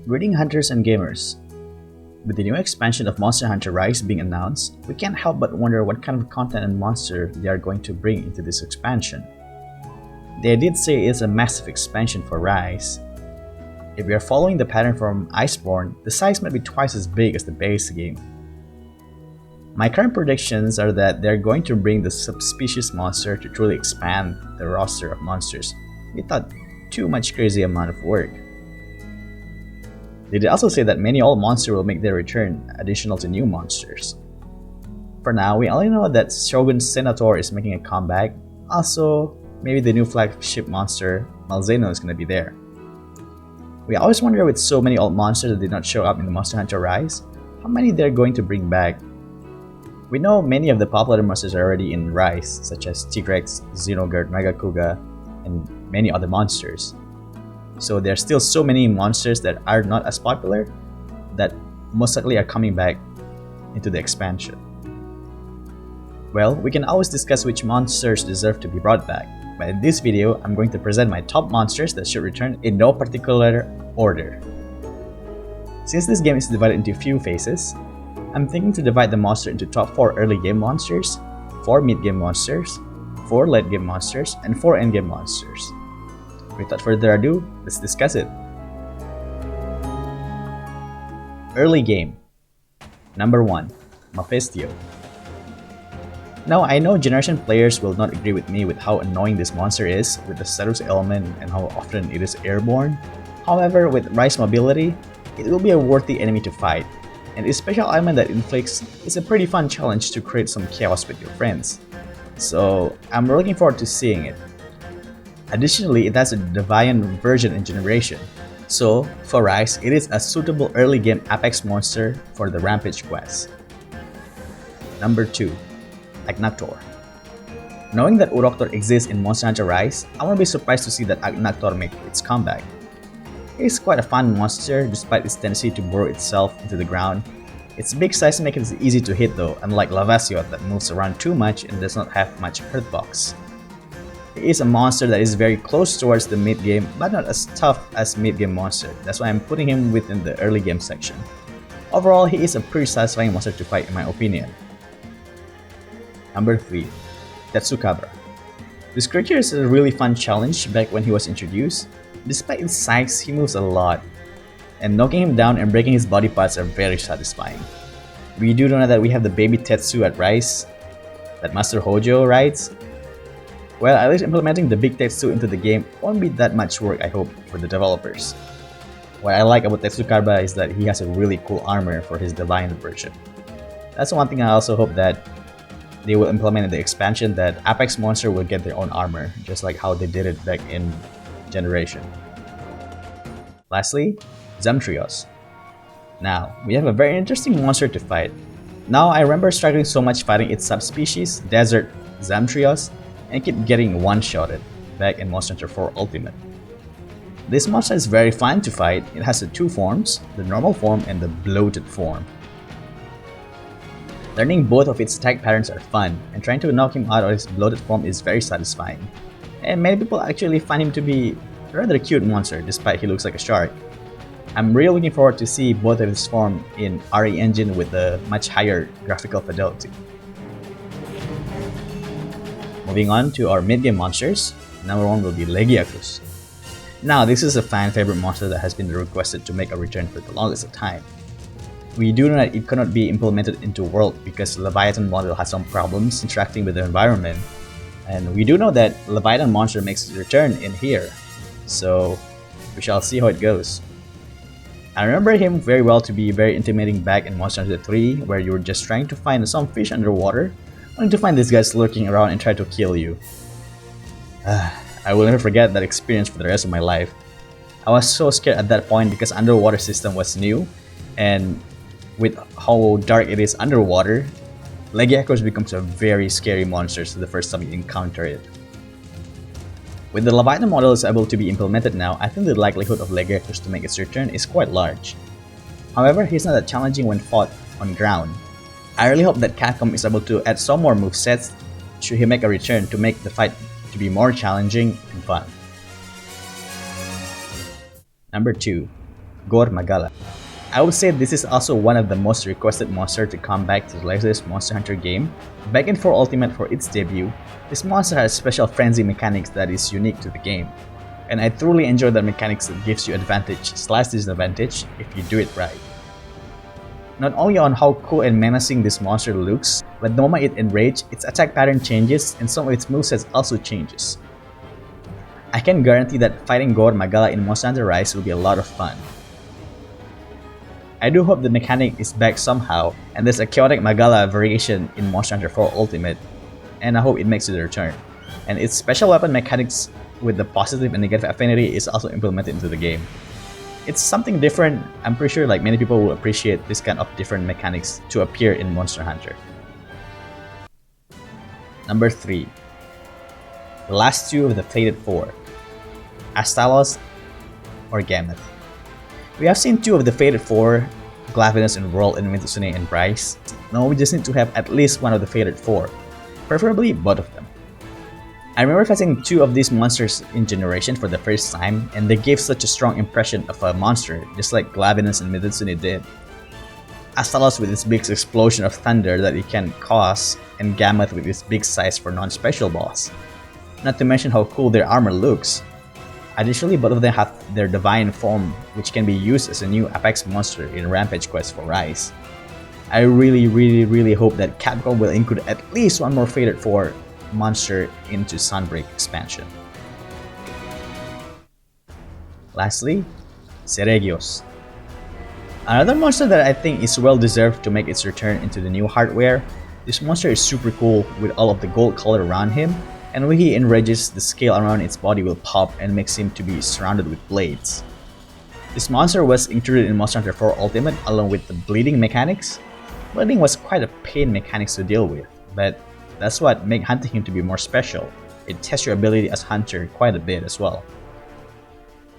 Greeting hunters and gamers. With the new expansion of Monster Hunter Rise being announced, we can't help but wonder what kind of content and monster they are going to bring into this expansion. They did say it's a massive expansion for Rise. If we are following the pattern from Iceborne, the size might be twice as big as the base game. My current predictions are that they're going to bring the subspecies monster to truly expand the roster of monsters without too much crazy amount of work. They did also say that many old monsters will make their return, additional to new monsters. For now, we only know that Shogun Senator is making a comeback. Also, maybe the new flagship monster, Malzeno, is going to be there. We always wonder with so many old monsters that did not show up in the Monster Hunter Rise, how many they're going to bring back. We know many of the popular monsters are already in Rise, such as Tigrex, Xenogurt, Megakuga, and many other monsters. So there are still so many monsters that are not as popular that most likely are coming back into the expansion. Well, we can always discuss which monsters deserve to be brought back, but in this video, I'm going to present my top monsters that should return in no particular order. Since this game is divided into few phases, I'm thinking to divide the monster into top 4 early game monsters, 4 mid game monsters, 4 late game monsters, and 4 end game monsters. Without further ado, let's discuss it. Early game. Number 1. Mephisto. Now, I know generation players will not agree with me with how annoying this monster is with the status element and how often it is airborne. However, with Rise mobility, it will be a worthy enemy to fight, and its special element that inflicts is a pretty fun challenge to create some chaos with your friends. So, I'm looking forward to seeing it. Additionally, it has a Deviant version in generation, so for Rise, it is a suitable early game Apex monster for the Rampage quest. Number 2. Agnaktor. Knowing that Uroktor exists in Monster Hunter Rise, I won't be surprised to see that Agnaktor make its comeback. It is quite a fun monster despite its tendency to burrow itself into the ground. Its big size makes it easy to hit though, unlike Lavasiot that moves around too much and does not have much hurtbox. It is a monster that is very close towards the mid game but not as tough as mid game monster, that's why I'm putting him within the early game section. Overall, he is a pretty satisfying monster to fight in my opinion. Number 3. Tetsukabra. This creature is a really fun challenge back when he was introduced. Despite his size, he moves a lot, and knocking him down and breaking his body parts are very satisfying. We do know that we have the baby Tetsu at Rise, that Master Hojo rides. Well, at least implementing the big Tetsu into the game won't be that much work, I hope, for the developers. What I like about Tetsukabra is that he has a really cool armor for his Divine version. That's one thing I also hope that they will implement in the expansion, that Apex monster will get their own armor, just like how they did it back in Generation. Lastly, Zemtrios. Now, we have a very interesting monster to fight. Now, I remember struggling so much fighting its subspecies, Desert Zemtrios, and keep getting one-shotted back in Monster Hunter 4 Ultimate. This monster is very fun to fight. It has the 2 forms, the normal form and the bloated form. Learning both of its attack patterns are fun, and trying to knock him out of his bloated form is very satisfying. And many people actually find him to be a rather cute monster despite he looks like a shark. I'm really looking forward to see both of his form in RE Engine with a much higher graphical fidelity. Moving on to our mid-game monsters, number 1 will be Legiacus. Now, this is a fan favorite monster that has been requested to make a return for the longest of time. We do know that it cannot be implemented into World because Leviathan model has some problems interacting with the environment. And we do know that Leviathan monster makes its return in here, so we shall see how it goes. I remember him very well to be very intimidating back in Monster Hunter 3, where you were just trying to find some fish underwater, only to find these guys lurking around and try to kill you. I will never forget that experience for the rest of my life. I was so scared at that point because underwater system was new, and with how dark it is underwater, Legiacus becomes a very scary monster the first time you encounter it. With the Leviathan model is able to be implemented now, I think the likelihood of Legiacus to make its return is quite large. However, he's not that challenging when fought on ground. I really hope that Capcom is able to add some more movesets should he make a return to make the fight to be more challenging and fun. Number 2. Gore Magala. I would say this is also one of the most requested monsters to come back to the latest Monster Hunter game. Back in 4 Ultimate for its debut, this monster has special frenzy mechanics that is unique to the game. And I truly enjoy the mechanics that gives you advantage/disadvantage if you do it right. Not only on how cool and menacing this monster looks, but the moment it enrages, its attack pattern changes and some of its movesets also changes. I can guarantee that fighting Gore Magala in Monster Hunter Rise will be a lot of fun. I do hope the mechanic is back somehow, and there's a chaotic Magala variation in Monster Hunter 4 Ultimate, and I hope it makes its return. And its special weapon mechanics with the positive and negative affinity is also implemented into the game. It's something different. I'm pretty sure like many people will appreciate this kind of different mechanics to appear in Monster Hunter. Number 3. The last two of the Fated 4, Astalos or Gameth. We have seen 2 of the Fated 4, Glavenus and World and Mitsune and Bryce. Now we just need to have at least one of the Fated 4, preferably both of them. I remember facing 2 of these monsters in Generation for the first time, and they gave such a strong impression of a monster, just like Glavenus and Mitsune did. Astalos with its big explosion of thunder that it can cause, and Gameth with its big size for non-special boss. Not to mention how cool their armor looks. Additionally, both of them have their divine form, which can be used as a new Apex monster in Rampage Quest for Rise. I really hope that Capcom will include at least one more Fated 4 monster into Sunbreak expansion. Lastly, Seregios. Another monster that I think is well deserved to make its return into the new hardware. This monster is super cool with all of the gold color around him, and when he enrages, the scale around its body will pop and makes him to be surrounded with blades. This monster was included in Monster Hunter 4 Ultimate along with the bleeding mechanics. Bleeding was quite a pain mechanics to deal with, but that's what makes hunting him to be more special. It tests your ability as hunter quite a bit as well.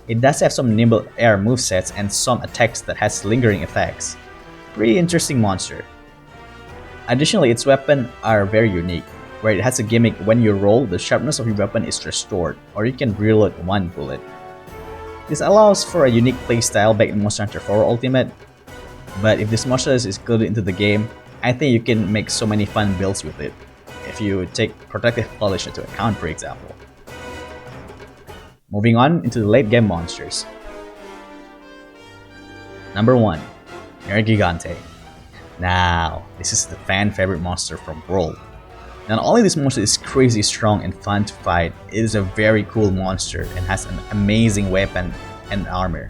It does have some nimble air movesets and some attacks that has lingering effects. Pretty interesting monster. Additionally, its weapons are very unique, where it has a gimmick when you roll, the sharpness of your weapon is restored, or you can reload one bullet. This allows for a unique playstyle back in Monster Hunter 4 Ultimate, but if this monster is included into the game, I think you can make so many fun builds with it. If you take protective polish into account, for example. Moving on into the late game monsters. Number 1, Nergigante. Now, this is the fan favorite monster from World. Not only this monster is crazy strong and fun to fight, it is a very cool monster and has an amazing weapon and armor.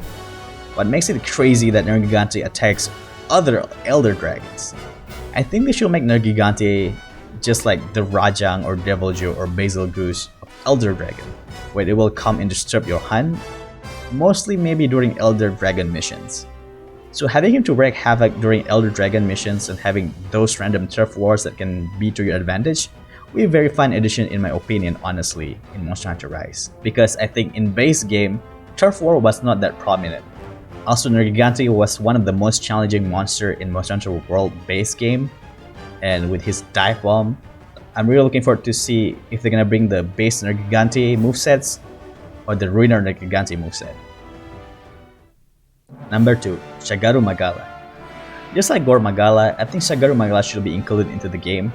What makes it crazy that Nergigante attacks other Elder Dragons. I think they should make Nergigante just like the Rajang or Deviljo or Basil Goose of Elder Dragon, where it will come and disturb your hunt, mostly maybe during Elder Dragon missions. So having him to wreak havoc during Elder Dragon missions and having those random turf wars that can be to your advantage will be a very fun addition in my opinion, honestly, in Monster Hunter Rise. Because I think in base game, turf war was not that prominent. Also, Nergigante was one of the most challenging monster in Monster Hunter World base game, and with his dive bomb, I'm really looking forward to see if they're gonna bring the base Nergigante movesets or the Ruiner Nergigante moveset. Number 2, Shagaru Magala. Just like Gore Magala, I think Shagaru Magala should be included into the game.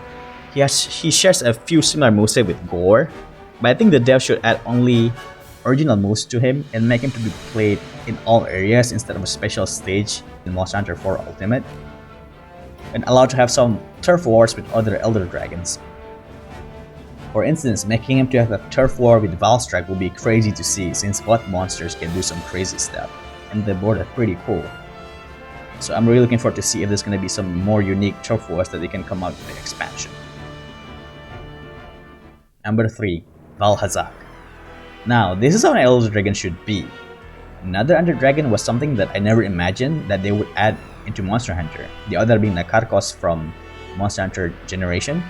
He shares a few similar movesets with Gore, but I think the dev should add only original moves to him and make him to be played in all areas instead of a special stage in Monster Hunter 4 Ultimate, and allowed to have some turf wars with other Elder Dragons. For instance, making him to have a turf war with Valstrike would be crazy to see since both monsters can do some crazy stuff, and the board are pretty cool. So I'm really looking forward to see if there's going to be some more unique turf wars that they can come out with the expansion. Number 3, Valhazak. Now, this is how an Elder Dragon should be. Another Elder Dragon was something that I never imagined that they would add into Monster Hunter, the other being Nakarkos from Monster Hunter Generation,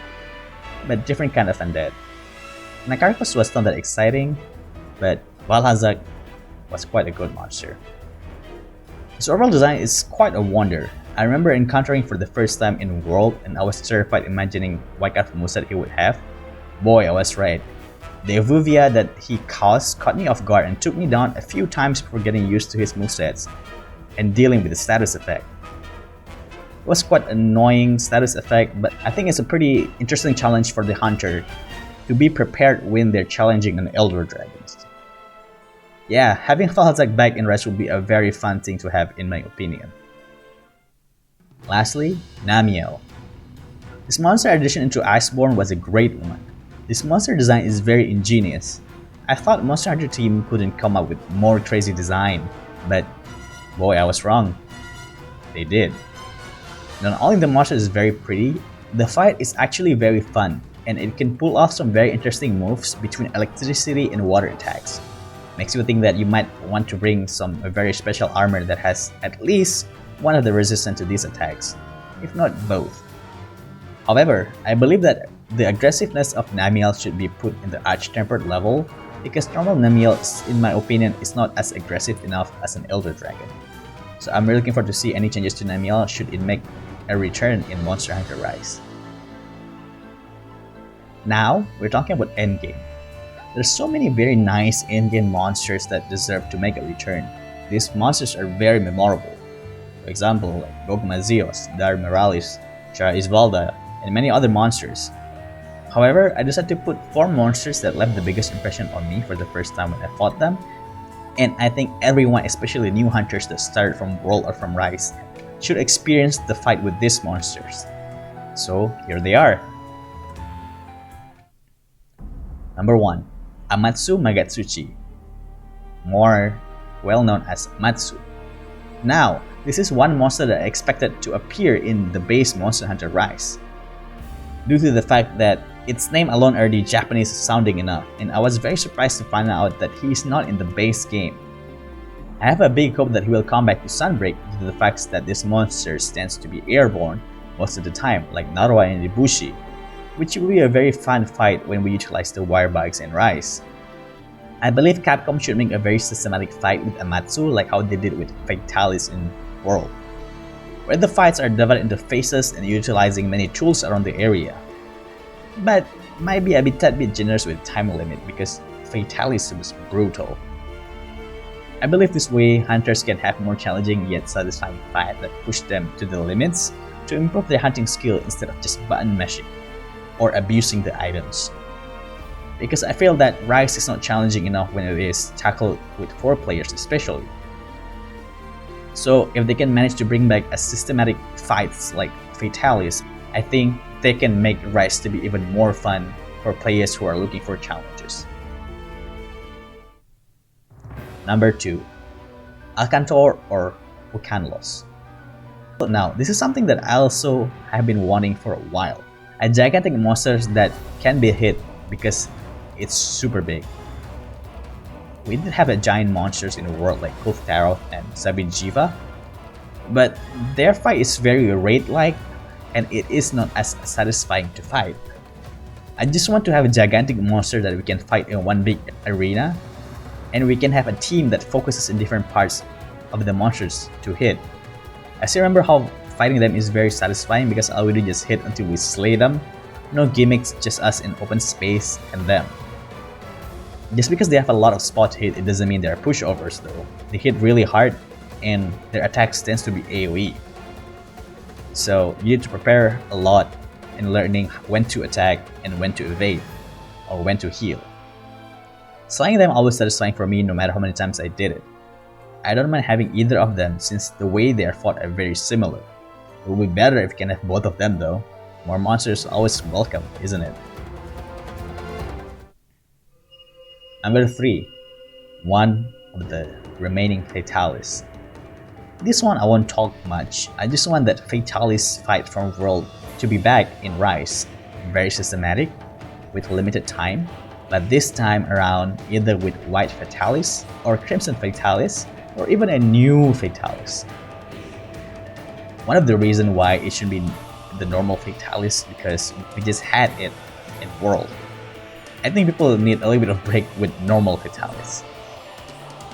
but different kind of undead. Nakarkos was not that exciting, but Valhazak was quite a good monster. His overall design is quite a wonder. I remember encountering for the first time in World and I was terrified imagining what kind of moveset he would have. Boy, I was right. The Evuvia that he caused caught me off guard and took me down a few times before getting used to his movesets. and dealing with the status effect. It was quite annoying status effect, but I think it's a pretty interesting challenge for the hunter to be prepared when they're challenging an Elder Dragons. Yeah, having Falzak back in Rise would be a very fun thing to have in my opinion. Lastly, Namiel. This monster addition into Iceborne was a great one. This monster design is very ingenious. I thought Monster Hunter team couldn't come up with more crazy design, but boy, I was wrong. They did. Not only the monster is very pretty, the fight is actually very fun, and it can pull off some very interesting moves between electricity and water attacks. Makes you think that you might want to bring some very special armor that has at least one of the resistance to these attacks, if not both. However, I believe that the aggressiveness of Namiel should be put in the Arch-Tempered level because normal Namiel, in my opinion, is not as aggressive enough as an Elder Dragon. So I'm really looking forward to see any changes to Namiel should it make a return in Monster Hunter Rise. Now, we're talking about endgame. There's so many very nice endgame monsters that deserve to make a return. These monsters are very memorable. For example, like Gogmazios, Dar Moralis, Chara Isvalda, and many other monsters. However, I decided to put 4 monsters that left the biggest impression on me for the first time when I fought them, and I think everyone, especially new hunters that started from World or from Rise, should experience the fight with these monsters. So here they are. Number 1. Amatsu Magatsuchi, more well known as Matsu. Now, this is one monster that I expected to appear in the base Monster Hunter Rise, due to the fact that its name alone already Japanese sounding enough, and I was very surprised to find out that he is not in the base game. I have a big hope that he will come back to Sunbreak due to the fact that this monster tends to be airborne most of the time, like Narwa and Ibushi, which will be a very fun fight when we utilize the wire bugs in Rise. I believe Capcom should make a very systematic fight with Amatsu like how they did with Fatalis in World, where the fights are divided into phases and utilizing many tools around the area. But might be a tad bit generous with time limit because Fatalis was brutal. I believe this way hunters can have more challenging yet satisfying fight that push them to the limits to improve their hunting skill instead of just button mashing or abusing the items. Because I feel that Rise is not challenging enough when it is tackled with 4 players especially. So if they can manage to bring back a systematic fights like Fatalis, I think they can make Rise to be even more fun for players who are looking for challenges. Number 2. Alcantor or Ucanlos. Now, this is something that I also have been wanting for a while. A gigantic monster that can be hit because it's super big. We did have a giant monsters in the world like Kultharo and Sabijiva, but their fight is very raid-like and it is not as satisfying to fight. I just want to have a gigantic monster that we can fight in one big arena, and we can have a team that focuses in different parts of the monsters to hit. I still remember how fighting them is very satisfying because all we do just hit until we slay them. No gimmicks, just us in open space and them. Just because they have a lot of spot hit, it doesn't mean they're pushovers though. They hit really hard and their attacks tends to be AoE. So you need to prepare a lot in learning when to attack and when to evade, or when to heal. Slaying them always satisfying for me no matter how many times I did it. I don't mind having either of them since the way they are fought are very similar. It will be better if you can have both of them though. More monsters are always welcome, isn't it? Number 3. One of the remaining Fatalis. This one I won't talk much, I just want that Fatalis fight from World to be back in Rise. Very systematic, with limited time, but this time around either with White Fatalis, or Crimson Fatalis, or even a new Fatalis. One of the reasons why it should be the normal Fatalis because we just had it in World. I think people need a little bit of break with normal Fatalis.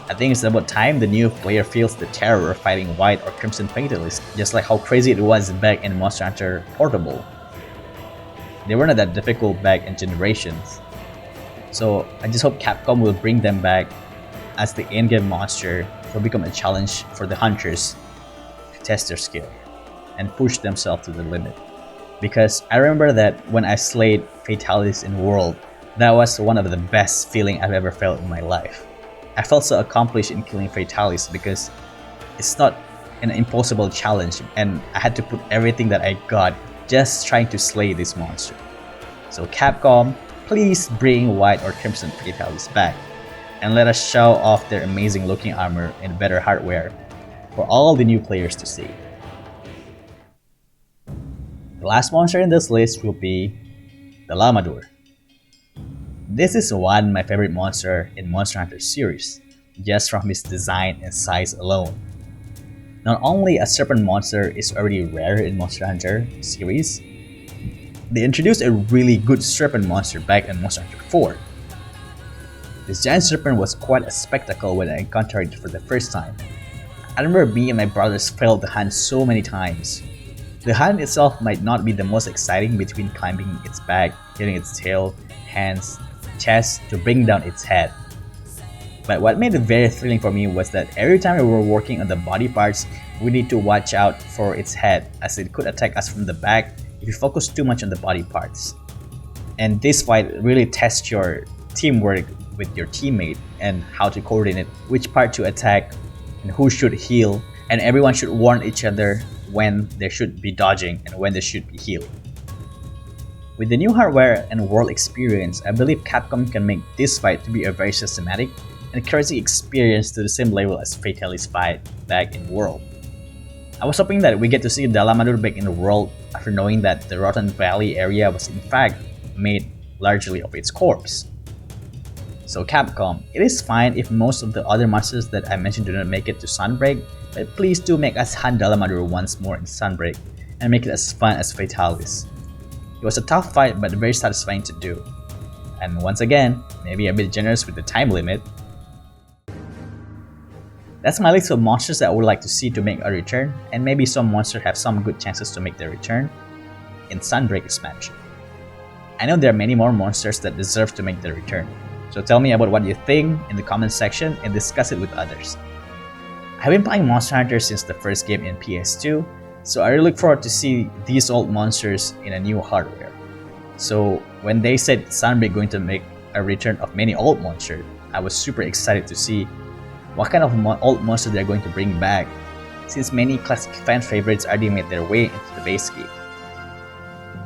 I think it's about time the new player feels the terror of fighting White or Crimson Fatalis, just like how crazy it was back in Monster Hunter Portable. They were not that difficult back in Generations. So I just hope Capcom will bring them back as the endgame monster will become a challenge for the hunters to test their skill and push themselves to the limit. Because I remember that when I slayed fatalities in World, that was one of the best feeling I've ever felt in my life. I felt so accomplished in killing fatalities because it's not an impossible challenge, and I had to put everything that I got just trying to slay this monster. So Capcom, please bring white or crimson fatalities back, and let us show off their amazing looking armor and better hardware for all the new players to see. The last monster in this list will be the Llamadur. This is one of my favorite monster in Monster Hunter series, just from his design and size alone. Not only a serpent monster is already rare in Monster Hunter series, they introduced a really good serpent monster back in Monster Hunter 4. This giant serpent was quite a spectacle when I encountered it for the first time. I remember me and my brothers failed the hunt so many times. The hunt itself might not be the most exciting between climbing its back, hitting its tail, hands, chest to bring down its head. But what made it very thrilling for me was that every time we were working on the body parts, we need to watch out for its head, as it could attack us from the back if you focus too much on the body parts. And this fight really tests your teamwork with your teammate and how to coordinate which part to attack and who should heal, and everyone should warn each other when they should be dodging and when they should be healing. With the new hardware and world experience, I believe Capcom can make this fight to be a very systematic and crazy experience to the same level as Fatality's fight back in World. I was hoping that we get to see the Llamadur back in the world after knowing that the Rotten Valley area was in fact made largely of its corpse. So Capcom, it is fine if most of the other monsters that I mentioned do not make it to Sunbreak, but please do make us hunt the Llamadur once more in Sunbreak and make it as fun as Fatalis. It was a tough fight but very satisfying to do. And once again, maybe a bit generous with the time limit. That's my list of monsters that I would like to see to make a return, and maybe some monsters have some good chances to make their return in Sunbreak expansion. I know there are many more monsters that deserve to make their return, so tell me about what you think in the comment section and discuss it with others. I've been playing Monster Hunter since the first game in PS2, so I really look forward to see these old monsters in a new hardware. So when they said Sunbreak going to make a return of many old monsters, I was super excited to see what kind of old monsters they're going to bring back, since many classic fan favorites already made their way into the base game.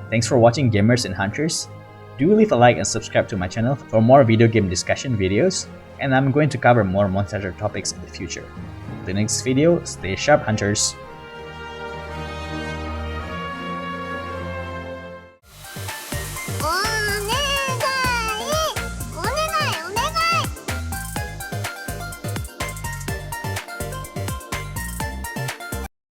Thanks for watching, gamers and hunters. Do leave a like and subscribe to my channel for more video game discussion videos, and I'm going to cover more Monster Hunter topics in the future. The next video, stay sharp, hunters!